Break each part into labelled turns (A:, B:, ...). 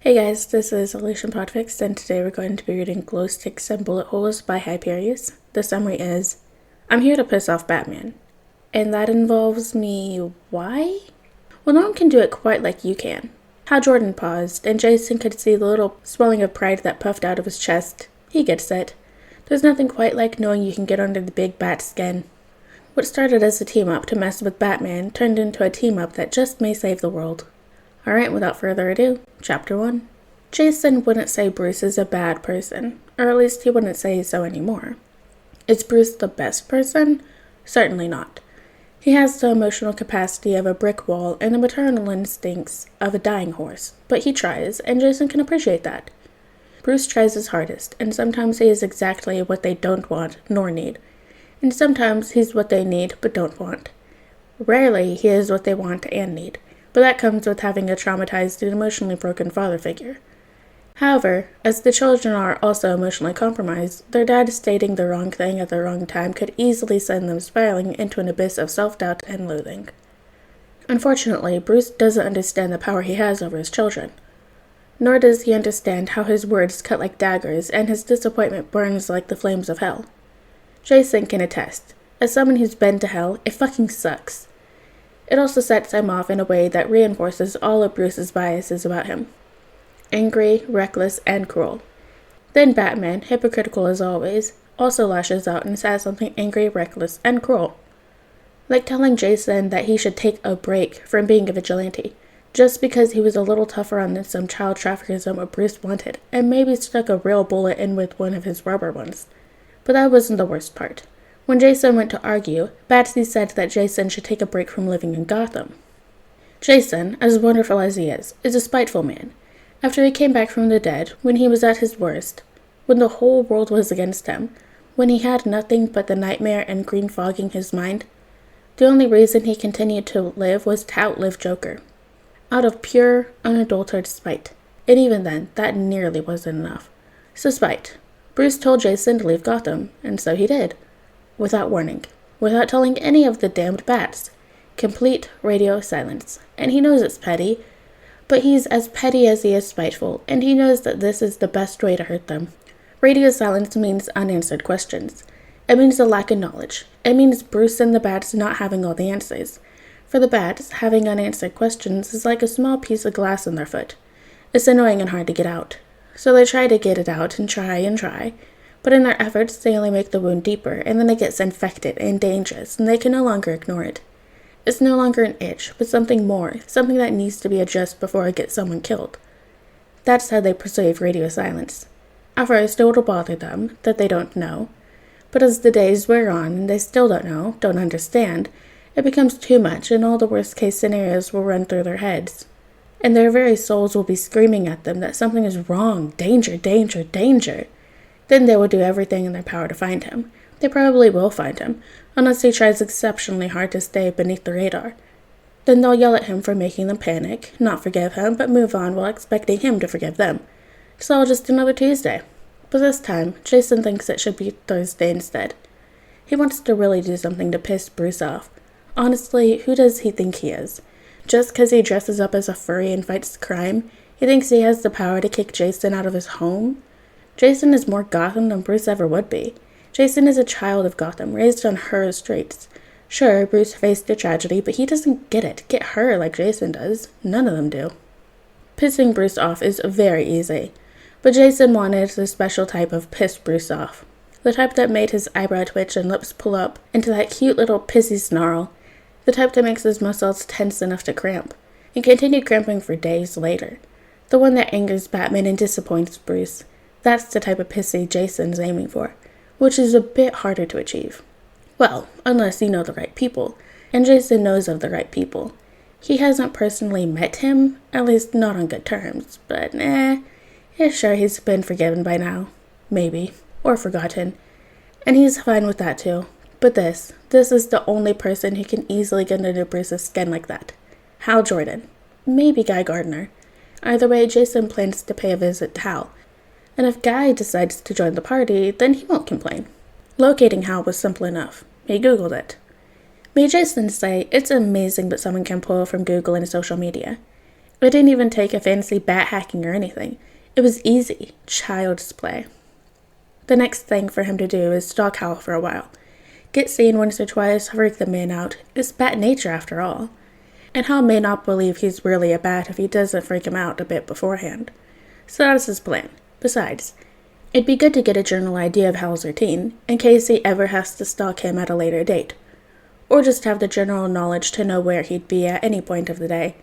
A: Hey guys, this is Alicia Podfic, and today we're going to be reading Glowsticks and Bullet Holes by Hyperius. The summary is, I'm here to piss off Batman. And that involves me, why? Well, no one can do it quite like you can. Hal Jordan paused, and Jason could see the little swelling of pride that puffed out of his chest. He gets it. There's nothing quite like knowing you can get under the big bat skin. What started as a team-up to mess with Batman turned into a team-up that just may save the world. Alright, without further ado, Chapter 1. Jason wouldn't say Bruce is a bad person, or at least he wouldn't say so anymore. Is Bruce the best person? Certainly not. He has the emotional capacity of a brick wall and the maternal instincts of a dying horse, but he tries, and Jason can appreciate that. Bruce tries his hardest, and sometimes he is exactly what they don't want nor need, and sometimes he's what they need but don't want. Rarely he is what they want and need, but that comes with having a traumatized and emotionally broken father figure. However, as the children are also emotionally compromised, their dad stating the wrong thing at the wrong time could easily send them spiraling into an abyss of self-doubt and loathing. Unfortunately, Bruce doesn't understand the power he has over his children. Nor does he understand how his words cut like daggers and his disappointment burns like the flames of hell. Jason can attest. As someone who's been to hell, it fucking sucks. It also sets him off in a way that reinforces all of Bruce's biases about him. Angry, reckless, and cruel. Then Batman, hypocritical as always, also lashes out and says something angry, reckless, and cruel. Like telling Jason that he should take a break from being a vigilante, just because he was a little tougher on some child traffickers than what Bruce wanted, and maybe stuck a real bullet in with one of his rubber ones. But that wasn't the worst part. When Jason went to argue, Batsy said that Jason should take a break from living in Gotham. Jason, as wonderful as he is a spiteful man. After he came back from the dead, when he was at his worst, when the whole world was against him, when he had nothing but the nightmare and green fogging his mind, the only reason he continued to live was to outlive Joker. Out of pure, unadulterated spite. And even then, that nearly wasn't enough. So spite. Bruce told Jason to leave Gotham, and so he did. Without warning, without telling any of the damned bats. Complete radio silence. And he knows it's petty, but he's as petty as he is spiteful, and he knows that this is the best way to hurt them. Radio silence means unanswered questions. It means a lack of knowledge. It means Bruce and the bats not having all the answers. For the bats, having unanswered questions is like a small piece of glass in their foot. It's annoying and hard to get out. So they try to get it out and try, but in their efforts, they only make the wound deeper, and then it gets infected and dangerous, and they can no longer ignore it. It's no longer an itch, but something more, something that needs to be addressed before it gets someone killed. That's how they perceive radio silence. At first, it will bother them, that they don't know, but as the days wear on and they still don't know, don't understand, it becomes too much, and all the worst-case scenarios will run through their heads. And their very souls will be screaming at them that something is wrong, danger, danger, danger. Then they will do everything in their power to find him. They probably will find him, unless he tries exceptionally hard to stay beneath the radar. Then they'll yell at him for making them panic, not forgive him, but move on while expecting him to forgive them. It's all just another Tuesday. But this time, Jason thinks it should be Thursday instead. He wants to really do something to piss Bruce off. Honestly, who does he think he is? Just because he dresses up as a furry and fights crime, he thinks he has the power to kick Jason out of his home? Jason is more Gotham than Bruce ever would be. Jason is a child of Gotham, raised on her streets. Sure, Bruce faced a tragedy, but he doesn't get her like Jason does. None of them do. Pissing Bruce off is very easy, but Jason wanted the special type of piss Bruce off. The type that made his eyebrow twitch and lips pull up into that cute little pissy snarl. The type that makes his muscles tense enough to cramp, and continued cramping for days later. The one that angers Batman and disappoints Bruce. That's the type of pissy Jason's aiming for, which is a bit harder to achieve. Well, unless you know the right people, and Jason knows of the right people. He hasn't personally met him, at least not on good terms, but sure he's been forgiven by now. Maybe. Or forgotten. And he's fine with that too. But this is the only person who can easily get under Bruce's skin like that. Hal Jordan. Maybe Guy Gardner. Either way, Jason plans to pay a visit to Hal. And if Guy decides to join the party, then he won't complain. Locating Hal was simple enough. He Googled it. May Jason say, it's amazing what someone can pull from Google and social media. It didn't even take a fancy bat hacking or anything. It was easy, child's play. The next thing for him to do is stalk Hal for a while. Get seen once or twice, freak the man out. It's bat nature after all. And Hal may not believe he's really a bat if he doesn't freak him out a bit beforehand. So that's his plan. Besides, it'd be good to get a general idea of Hal's routine, in case he ever has to stalk him at a later date. Or just have the general knowledge to know where he'd be at any point of the day.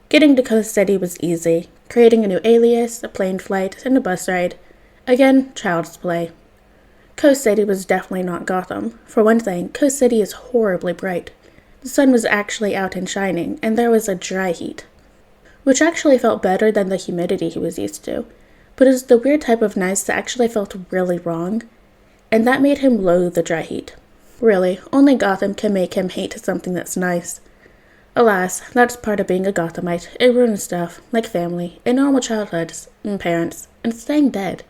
A: Getting to Coast City was easy. Creating a new alias, a plane flight, and a bus ride. Again, child's play. Coast City was definitely not Gotham. For one thing, Coast City is horribly bright. The sun was actually out and shining, and there was a dry heat, which actually felt better than the humidity he was used to. But it was the weird type of nice that actually felt really wrong, and that made him loathe the dry heat. Really, only Gotham can make him hate something that's nice. Alas, that's part of being a Gothamite. It ruins stuff, like family, and normal childhoods, and parents, and staying dead.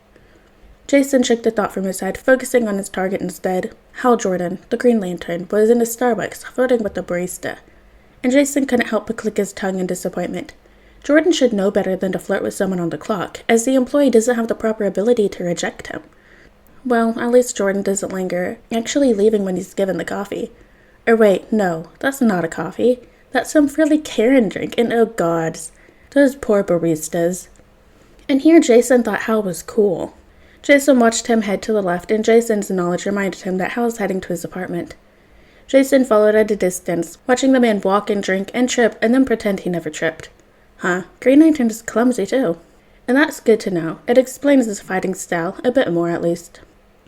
A: Jason shook the thought from his head, focusing on his target instead. Hal Jordan, the Green Lantern, was in a Starbucks, flirting with the barista, and Jason couldn't help but click his tongue in disappointment. Jordan should know better than to flirt with someone on the clock, as the employee doesn't have the proper ability to reject him. Well, at least Jordan doesn't linger, actually leaving when he's given the coffee. Or wait, no, that's not a coffee. That's some frilly Karen drink, and oh gods, those poor baristas. And here Jason thought Hal was cool. Jason watched him head to the left, and Jason's knowledge reminded him that Hal was heading to his apartment. Jason followed at a distance, watching the man walk and drink and trip and then pretend he never tripped. Huh, Green Lantern is clumsy too. And that's good to know. It explains his fighting style, a bit more at least.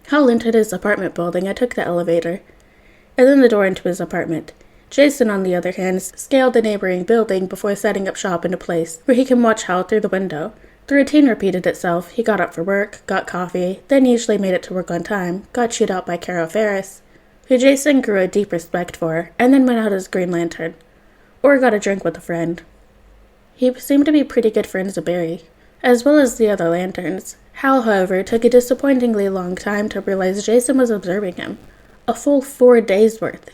A: Hal entered his apartment building and took the elevator, and then the door into his apartment. Jason, on the other hand, scaled the neighboring building before setting up shop in a place where he can watch Hal through the window. The routine repeated itself. He got up for work, got coffee, then usually made it to work on time, got chewed out by Carol Ferris, who Jason grew a deep respect for, and then went out as Green Lantern. Or got a drink with a friend. He seemed to be pretty good friends with Barry, as well as the other Lanterns. Hal, however, took a disappointingly long time to realize Jason was observing him. A full 4 days' worth.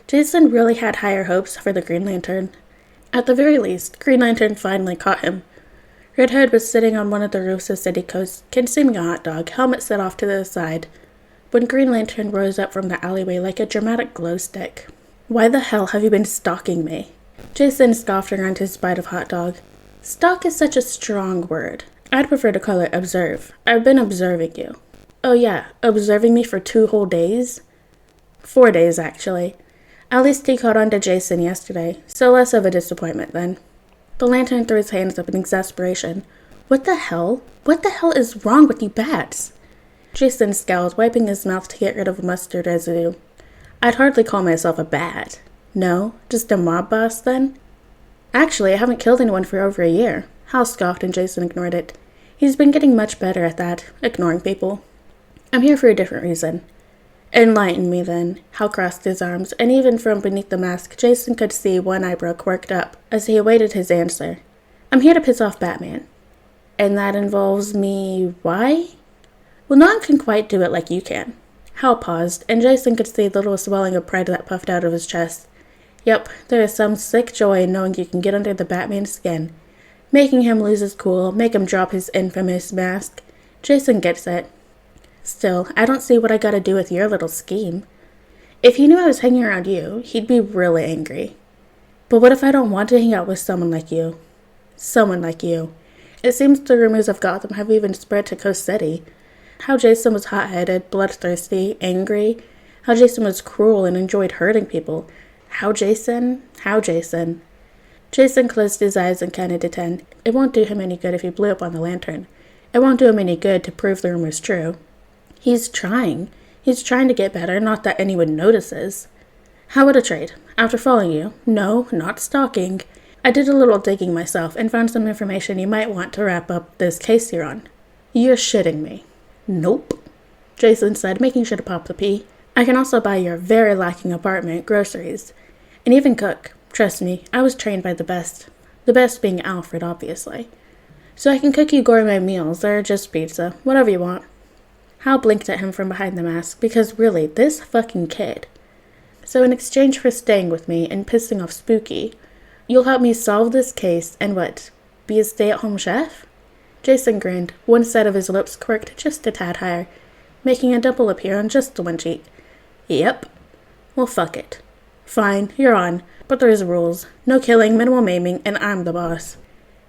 A: Jason really had higher hopes for the Green Lantern. At the very least, Green Lantern finally caught him. Red Hood was sitting on one of the roofs of City Coast, consuming a hot dog, helmet set off to the side, when Green Lantern rose up from the alleyway like a dramatic glow stick. Why the hell have you been stalking me? Jason scoffed around his bite of hot dog. Stalk is such a strong word. I'd prefer to call it observe. I've been observing you. Oh yeah, observing me for 2 whole days? 4 days, actually. At least he caught on to Jason yesterday, so less of a disappointment then. The Lantern threw his hands up in exasperation. What the hell? What the hell is wrong with you bats? Jason scowled, wiping his mouth to get rid of mustard residue. I'd hardly call myself a bat. No? Just a mob boss, then? Actually, I haven't killed anyone for over a year. Hal scoffed and Jason ignored it. He's been getting much better at that, ignoring people. I'm here for a different reason. Enlighten me, then. Hal crossed his arms, and even from beneath the mask, Jason could see one eyebrow quirked up as he awaited his answer. I'm here to piss off Batman. And that involves me... why? Well, no one can quite do it like you can. Hal paused, and Jason could see the little swelling of pride that puffed out of his chest. Yep, there is some sick joy in knowing you can get under the Batman's skin. Making him lose his cool, make him drop his infamous mask. Jason gets it. Still, I don't see what I gotta do with your little scheme. If he knew I was hanging around you, he'd be really angry. But what if I don't want to hang out with someone like you? Someone like you. It seems the rumors of Gotham have even spread to Coast City. How Jason was hot-headed, bloodthirsty, angry. How Jason was cruel and enjoyed hurting people. How Jason? Jason closed his eyes and counted to 10. It won't do him any good if he blew up on the Lantern. It won't do him any good to prove the rumor's true. He's trying. He's trying to get better, not that anyone notices. How would a trade? After following you, no, not stalking, I did a little digging myself and found some information you might want to wrap up this case you're on. You're shitting me. Nope, Jason said, making sure to pop the pea. I can also buy your very lacking apartment, groceries, and even cook. Trust me, I was trained by the best. The best being Alfred, obviously. So I can cook you gourmet meals, or just pizza, whatever you want. Hal blinked at him from behind the mask, because really, this fucking kid. So in exchange for staying with me and pissing off Spooky, you'll help me solve this case and what? Be a stay-at-home chef? Jason grinned, one side of his lips quirked just a tad higher, making a dimple appear on just the one cheek. Yep. Well, fuck it. Fine, you're on, but there's rules. No killing, minimal maiming, and I'm the boss.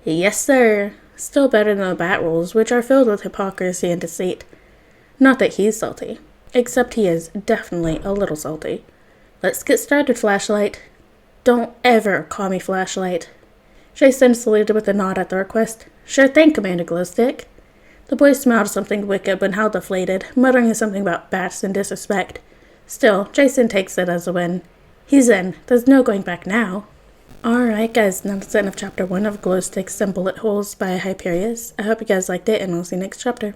A: Yes, sir. Still better than the bat rules, which are filled with hypocrisy and deceit. Not that he's salty. Except he is definitely a little salty. Let's get started, Flashlight. Don't ever call me Flashlight. Jason saluted with a nod at the request. Sure thing, Commander Glowstick. The boy smiled something wicked when Hal deflated, muttering something about bats and disrespect. Still, Jason takes it as a win. He's in. There's no going back now. Alright guys, now that's the end of chapter 1 of Glowsticks and Bullet Holes by Hyperius. I hope you guys liked it, and I'll see you next chapter.